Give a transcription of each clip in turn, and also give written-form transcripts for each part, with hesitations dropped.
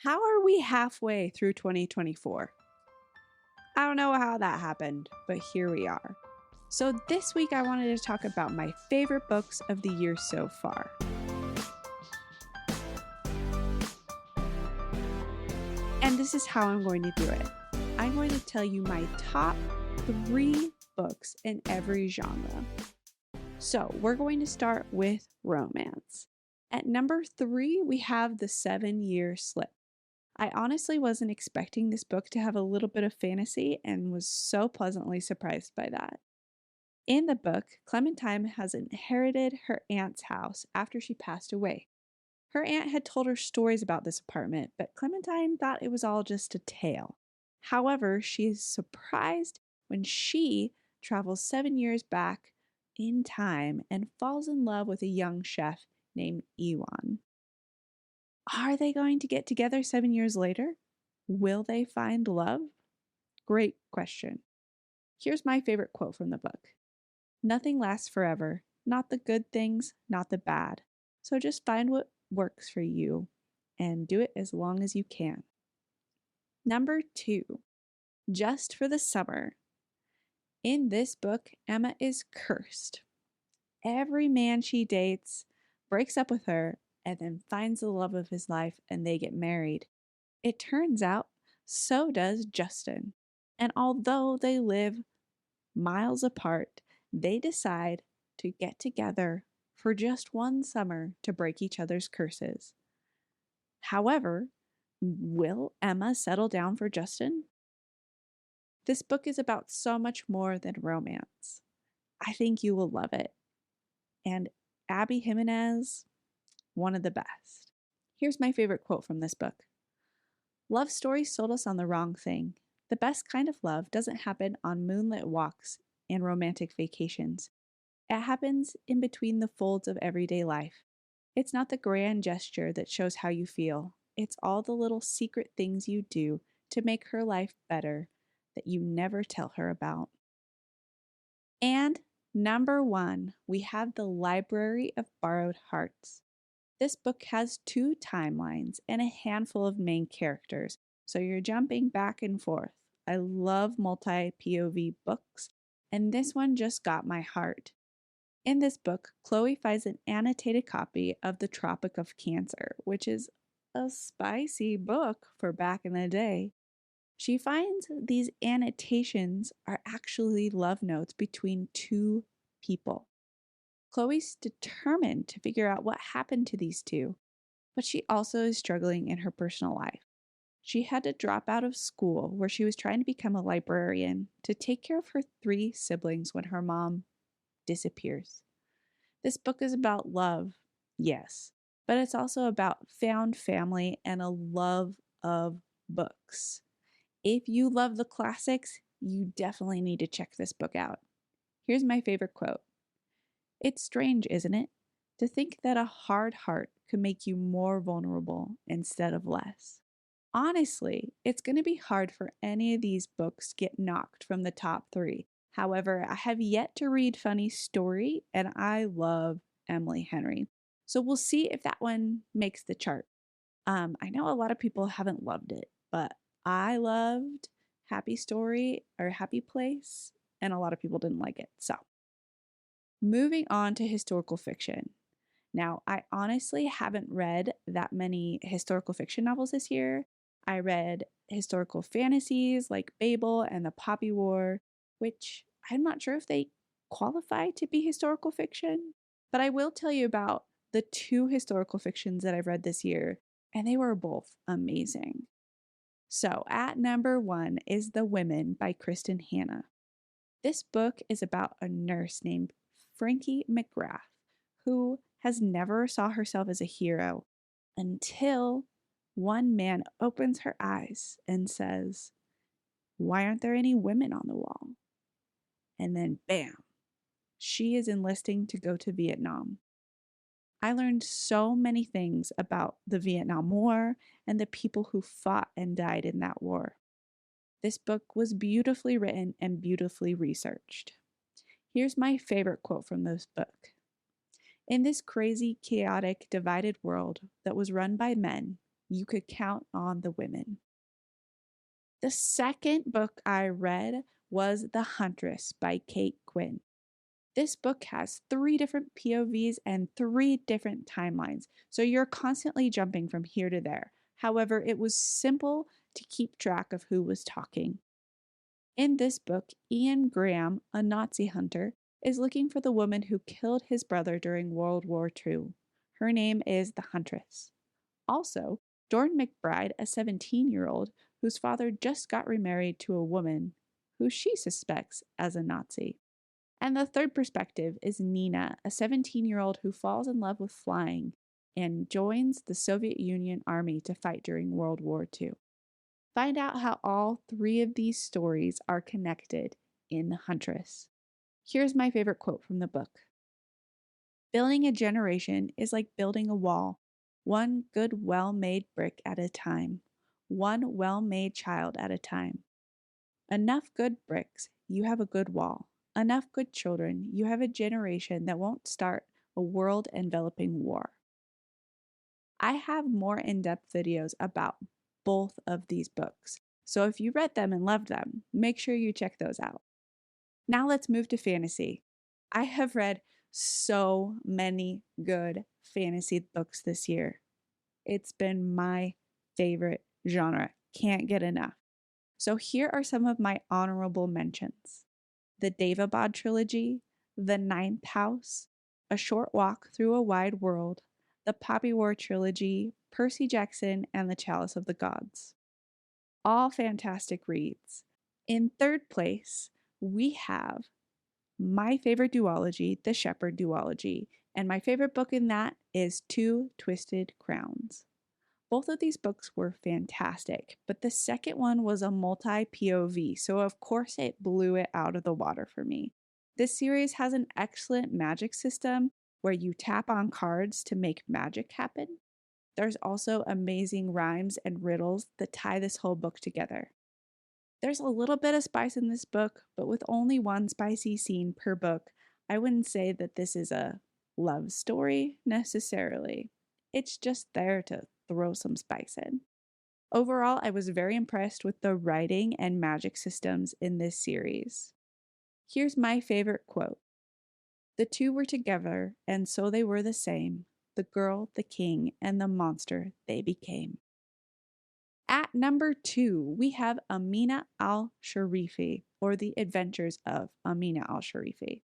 How are we halfway through 2024? I don't know how that happened, but here we are. So this week I wanted to talk about my favorite books of the year so far. And this is how I'm going to do it. I'm going to tell you my top 3 books in every genre. So we're going to start with romance. At number 3, we have The 7-Year Slip. I honestly wasn't expecting this book to have a little bit of fantasy and was so pleasantly surprised by that. In the book, Clementine has inherited her aunt's house after she passed away. Her aunt had told her stories about this apartment, but Clementine thought it was all just a tale. However, she is surprised when she travels 7 years back in time and falls in love with a young chef named Ewan. Are they going to get together 7 years later? Will they find love? Great question. Here's my favorite quote from the book. Nothing lasts forever, not the good things, not the bad. So just find what works for you and do it as long as you can. Number 2, Just for the Summer. In this book, Emma is cursed. Every man she dates breaks up with her and then finds the love of his life and they get married. It turns out so does Justin. And although they live miles apart, they decide to get together for just one summer to break each other's curses. However, will Emma settle down for Justin? This book is about so much more than romance. I think you will love it. And Abby Jimenez, one of the best. Here's my favorite quote from this book. Love stories sold us on the wrong thing. The best kind of love doesn't happen on moonlit walks and romantic vacations. It happens in between the folds of everyday life. It's not the grand gesture that shows how you feel. It's all the little secret things you do to make her life better that you never tell her about. And number 1, we have The Library of Borrowed Hearts. This book has 2 timelines and a handful of main characters, so you're jumping back and forth. I love multi-POV books, and this one just got my heart. In this book, Chloe finds an annotated copy of The Tropic of Cancer, which is a spicy book for back in the day. She finds these annotations are actually love notes between 2 people. Chloe's determined to figure out what happened to these 2, but she also is struggling in her personal life. She had to drop out of school where she was trying to become a librarian to take care of her 3 siblings when her mom disappears. This book is about love, yes, but it's also about found family and a love of books. If you love the classics, you definitely need to check this book out. Here's my favorite quote. It's strange, isn't it, to think that a hard heart could make you more vulnerable instead of less. Honestly, it's going to be hard for any of these books to get knocked from the top 3. However, I have yet to read Funny's story, and I love Emily Henry. So we'll see if that one makes the chart. I know a lot of people haven't loved it, but I loved Happy Story or Happy Place, and a lot of people didn't like it. So, moving on to historical fiction. Now, I honestly haven't read that many historical fiction novels this year. I read historical fantasies like Babel and the Poppy War, which I'm not sure if they qualify to be historical fiction, but I will tell you about the 2 historical fictions that I've read this year, and they were both amazing. So, at number 1 is The Women by Kristen Hanna. This book is about a nurse named Frankie McGrath, who has never saw herself as a hero until one man opens her eyes and says, "Why aren't there any women on the wall?" And then bam, she is enlisting to go to Vietnam. I learned so many things about the Vietnam War and the people who fought and died in that war. This book was beautifully written and beautifully researched. Here's my favorite quote from this book. In this crazy, chaotic, divided world that was run by men, you could count on the women. The second book I read was The Huntress by Kate Quinn. This book has 3 different POVs and 3 different timelines, so you're constantly jumping from here to there. However, it was simple to keep track of who was talking. In this book, Ian Graham, a Nazi hunter, is looking for the woman who killed his brother during World War II. Her name is the Huntress. Also, Dorn McBride, a 17-year-old whose father just got remarried to a woman who she suspects as a Nazi. And the third perspective is Nina, a 17-year-old who falls in love with flying and joins the Soviet Union Army to fight during World War II. Find out how all 3 of these stories are connected in The Huntress. Here's my favorite quote from the book. Building a generation is like building a wall, one good, well-made brick at a time, one well-made child at a time. Enough good bricks, you have a good wall. Enough good children, you have a generation that won't start a world-enveloping war. I have more in-depth videos about both of these books, so if you read them and loved them, make sure you check those out. Now let's move to fantasy. I have read so many good fantasy books this year. It's been my favorite genre. Can't get enough. So here are some of my honorable mentions. The Daevabad trilogy, The Ninth House, A Short Walk Through a Wide World, the Poppy War trilogy, Percy Jackson, and The Chalice of the Gods. All fantastic reads. In third place, we have my favorite duology, The Shepherd duology, and my favorite book in that is Two Twisted Crowns. Both of these books were fantastic, but the second one was a multi-POV, so of course it blew it out of the water for me. This series has an excellent magic system where you tap on cards to make magic happen. There's also amazing rhymes and riddles that tie this whole book together. There's a little bit of spice in this book, but with only one spicy scene per book, I wouldn't say that this is a love story necessarily. It's just there to throw some spice in. Overall, I was very impressed with the writing and magic systems in this series. Here's my favorite quote. The two were together, and so they were the same, the girl, the king, and the monster they became. At number 2, we have Amina al-Sharifi, or The Adventures of Amina al-Sharifi.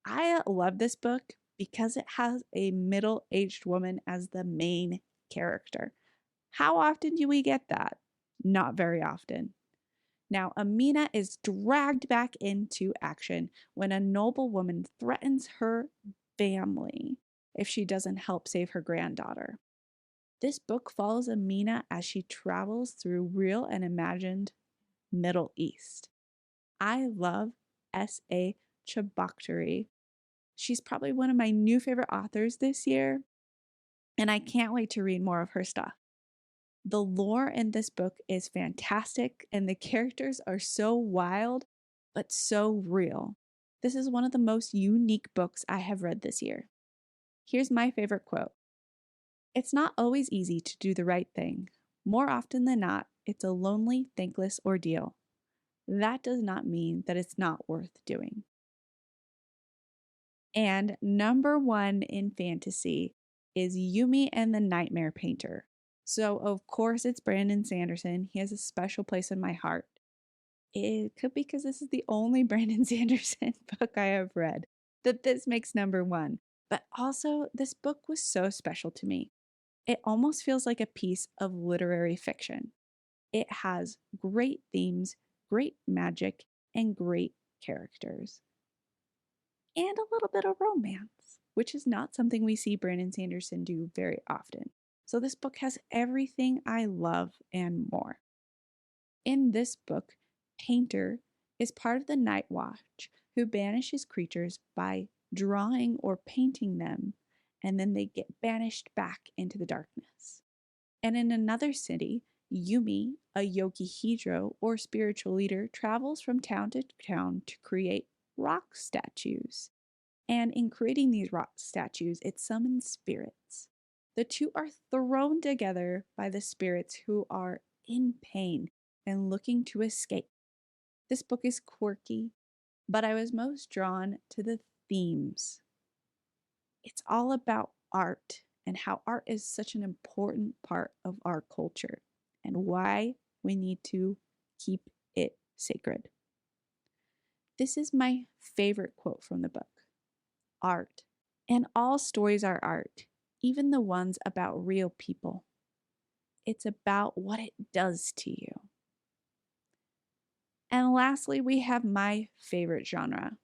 I love this book because it has a middle-aged woman as the main character. How often do we get that? Not very often. Now, Amina is dragged back into action when a noble woman threatens her family if she doesn't help save her granddaughter. This book follows Amina as she travels through real and imagined Middle East. I love S.A. Chebokhtari. She's probably one of my new favorite authors this year, and I can't wait to read more of her stuff. The lore in this book is fantastic, and the characters are so wild, but so real. This is one of the most unique books I have read this year. Here's my favorite quote. It's not always easy to do the right thing. More often than not, it's a lonely, thankless ordeal. That does not mean that it's not worth doing. And number 1 in fantasy is Yumi and the Nightmare Painter. So, of course, it's Brandon Sanderson. He has a special place in my heart. It could be because this is the only Brandon Sanderson book I have read that this makes number 1. But also, this book was so special to me. It almost feels like a piece of literary fiction. It has great themes, great magic, and great characters. And a little bit of romance, which is not something we see Brandon Sanderson do very often. So this book has everything I love and more. In this book, Painter is part of the Night Watch who banishes creatures by drawing or painting them, and then they get banished back into the darkness. And in another city, Yumi, a Yogihidro or spiritual leader, travels from town to town to create rock statues. And in creating these rock statues, it summons spirits. The two are thrown together by the spirits who are in pain and looking to escape. This book is quirky, but I was most drawn to the themes. It's all about art and how art is such an important part of our culture and why we need to keep it sacred. This is my favorite quote from the book. Art. And all stories are art, even the ones about real people. It's about what it does to you. And lastly, we have my favorite genre.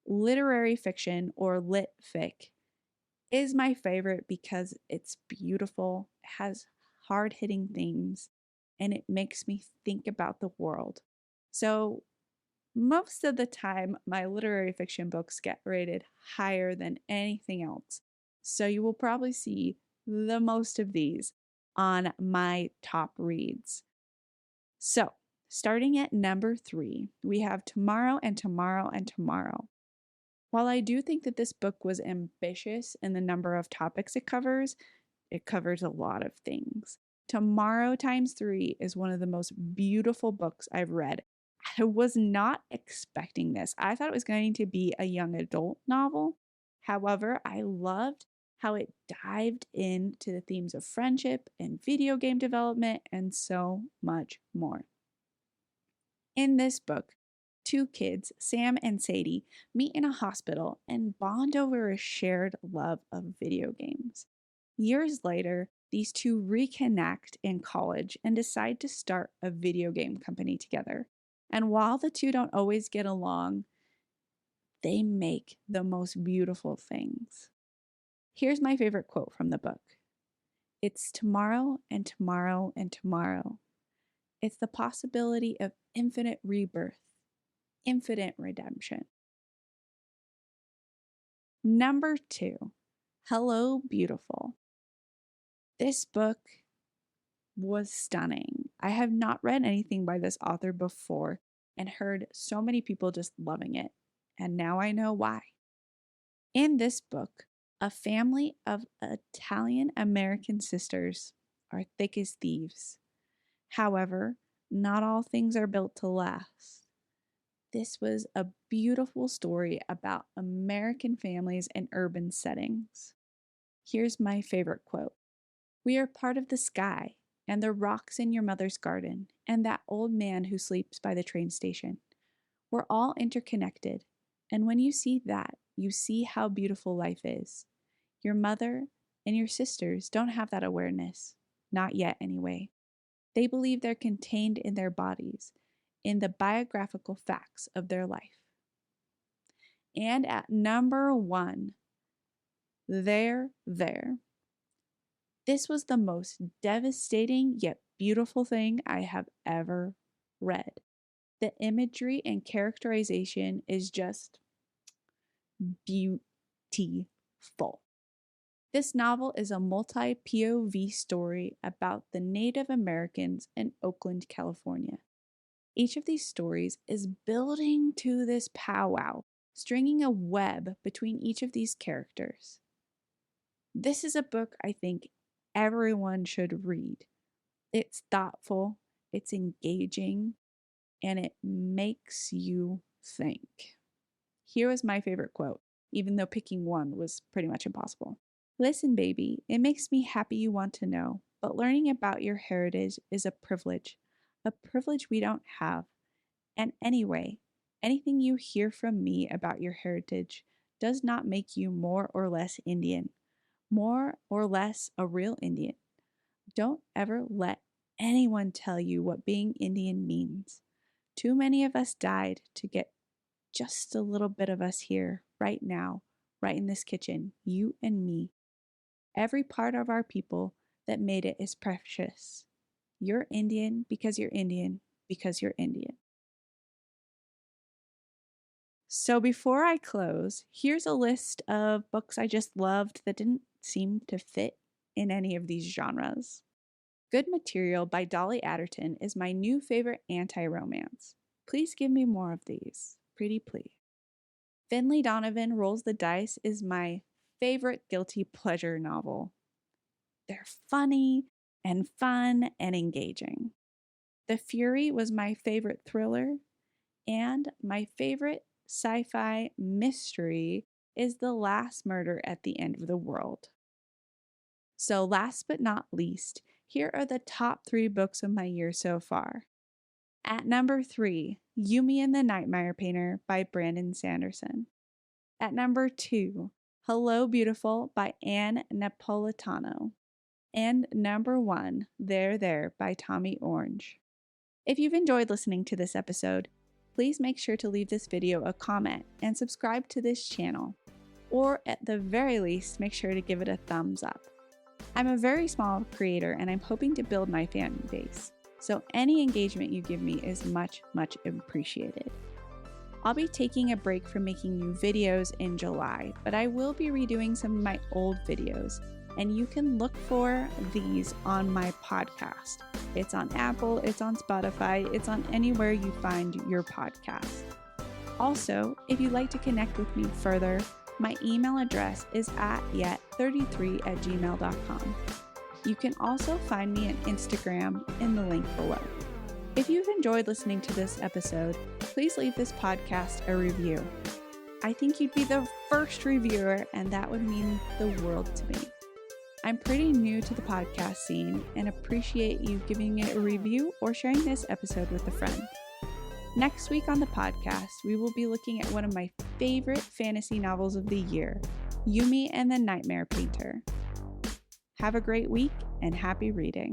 Literary fiction, or lit fic, is my favorite because it's beautiful, has hard-hitting themes, and it makes me think about the world. So most of the time, my literary fiction books get rated higher than anything else. So you will probably see the most of these on my top reads. So, starting at number 3, we have Tomorrow and Tomorrow and Tomorrow. While I do think that this book was ambitious in the number of topics it covers a lot of things. Tomorrow times 3 is one of the most beautiful books I've read. I was not expecting this. I thought it was going to be a young adult novel. However, I loved how it dived into the themes of friendship and video game development and so much more. In this book, two kids, Sam and Sadie, meet in a hospital and bond over a shared love of video games. Years later, these two reconnect in college and decide to start a video game company together. And while the two don't always get along, they make the most beautiful things. Here's my favorite quote from the book. It's tomorrow and tomorrow and tomorrow. It's the possibility of infinite rebirth, infinite redemption. Number 2, Hello, Beautiful. This book was stunning. I have not read anything by this author before and heard so many people just loving it, and now I know why. In this book, a family of Italian American sisters are thick as thieves. However, not all things are built to last. This was a beautiful story about American families in urban settings. Here's my favorite quote. We are part of the sky and the rocks in your mother's garden and that old man who sleeps by the train station. We're all interconnected, and when you see that, you see how beautiful life is. Your mother and your sisters don't have that awareness, not yet anyway. They believe they're contained in their bodies, in the biographical facts of their life. And at number 1, There. This was the most devastating yet beautiful thing I have ever read. The imagery and characterization is just beautiful. This novel is a multi-POV story about the Native Americans in Oakland, California. Each of these stories is building to this powwow, stringing a web between each of these characters. This is a book I think everyone should read. It's thoughtful, it's engaging, and it makes you think. Here was my favorite quote, even though picking one was pretty much impossible. Listen, baby, it makes me happy you want to know, but learning about your heritage is a privilege we don't have. And anyway, anything you hear from me about your heritage does not make you more or less Indian, more or less a real Indian. Don't ever let anyone tell you what being Indian means. Too many of us died to get just a little bit of us here, right now, right in this kitchen, you and me. Every part of our people that made it is precious. You're Indian because you're Indian because you're Indian. So before I close, here's a list of books I just loved that didn't seem to fit in any of these genres. Good Material by Dolly Adderton is my new favorite anti-romance. Please give me more of these. Pretty please. Finley Donovan Rolls the Dice is my favorite guilty pleasure novel. They're funny and fun and engaging. The Fury was my favorite thriller, and my favorite sci-fi mystery is The Last Murder at the End of the World. So last but not least, here are the top 3 books of my year so far. At number 3, Yumi and the Nightmare Painter by Brandon Sanderson. At number 2, Hello Beautiful by Anne Napolitano. And number 1, There There by Tommy Orange. If you've enjoyed listening to this episode, please make sure to leave this video a comment and subscribe to this channel. Or at the very least, make sure to give it a thumbs up. I'm a very small creator and I'm hoping to build my fan base, so any engagement you give me is much, much appreciated. I'll be taking a break from making new videos in July, but I will be redoing some of my old videos, and you can look for these on my podcast. It's on Apple, it's on Spotify, it's on anywhere you find your podcast. Also, if you'd like to connect with me further, my email address is atyet33@gmail.com. You can also find me on Instagram in the link below. If you've enjoyed listening to this episode, please leave this podcast a review. I think you'd be the first reviewer, and that would mean the world to me. I'm pretty new to the podcast scene and appreciate you giving it a review or sharing this episode with a friend. Next week on the podcast, we will be looking at one of my favorite fantasy novels of the year, Yumi and the Nightmare Painter. Have a great week and happy reading.